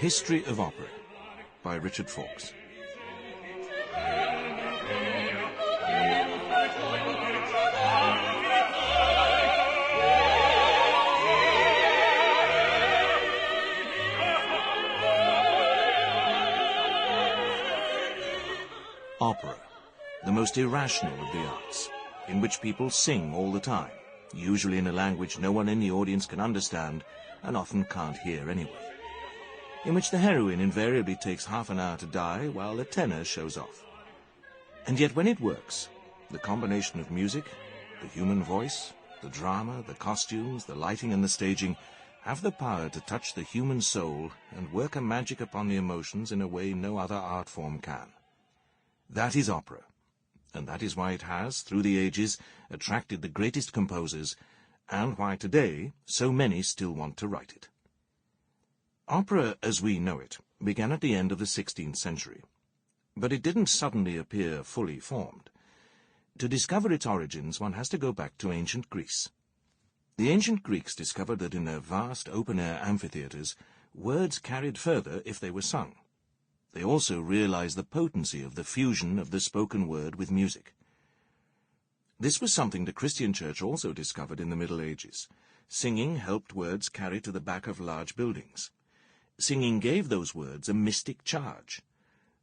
History of Opera by Richard Fawkes. Opera, the most irrational of the arts, in which people sing all the time, usually in a language no one in the audience can understand and often can't hear anyway. In which the heroine invariably takes half an hour to die while the tenor shows off. And yet when it works, the combination of music, the human voice, the drama, the costumes, the lighting and the staging have the power to touch the human soul and work a magic upon the emotions in a way no other art form can. That is opera, and that is why it has, through the ages, attracted the greatest composers, and why today so many still want to write it. Opera, as we know it, began at the end of the 16th century, but it didn't suddenly appear fully formed. To discover its origins, one has to go back to ancient Greece. The ancient Greeks discovered that in their vast open-air amphitheatres, words carried further if they were sung. They also realized the potency of the fusion of the spoken word with music. This was something the Christian Church also discovered in the Middle Ages. Singing helped words carry to the back of large buildings. Singing gave those words a mystic charge.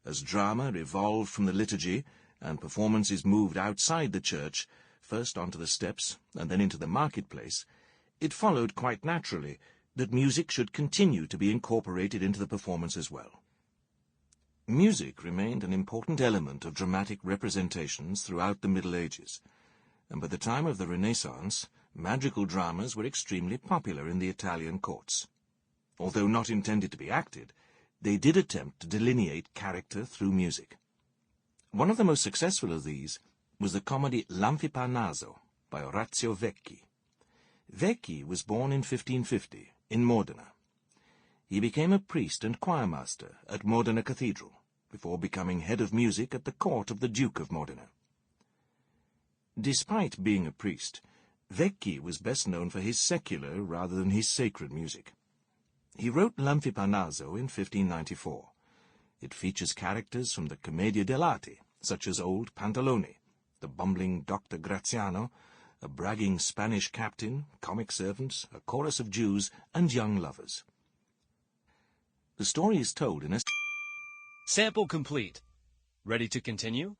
As drama evolved from the liturgy and performances moved outside the church, first onto the steps and then into the marketplace, it followed quite naturally that music should continue to be incorporated into the performance as well. Music remained an important element of dramatic representations throughout the Middle Ages, and by the time of the Renaissance, magical dramas were extremely popular in the Italian courts. Although not intended to be acted, they did attempt to delineate character through music. One of the most successful of these was the comedy L'Anfipannaso by Orazio Vecchi. Vecchi was born in 1550 in Modena. He became a priest and choirmaster at Modena Cathedral, before becoming head of music at the court of the Duke of Modena. Despite being a priest, Vecchi was best known for his secular rather than his sacred music. He wrote L'Anfipannaso in 1594. It features characters from the Commedia dell'arte, such as old Pantalone, the bumbling Dr. Graziano, a bragging Spanish captain, comic servants, a chorus of Jews, and young lovers. The story is told in a... Sample complete. Ready to continue?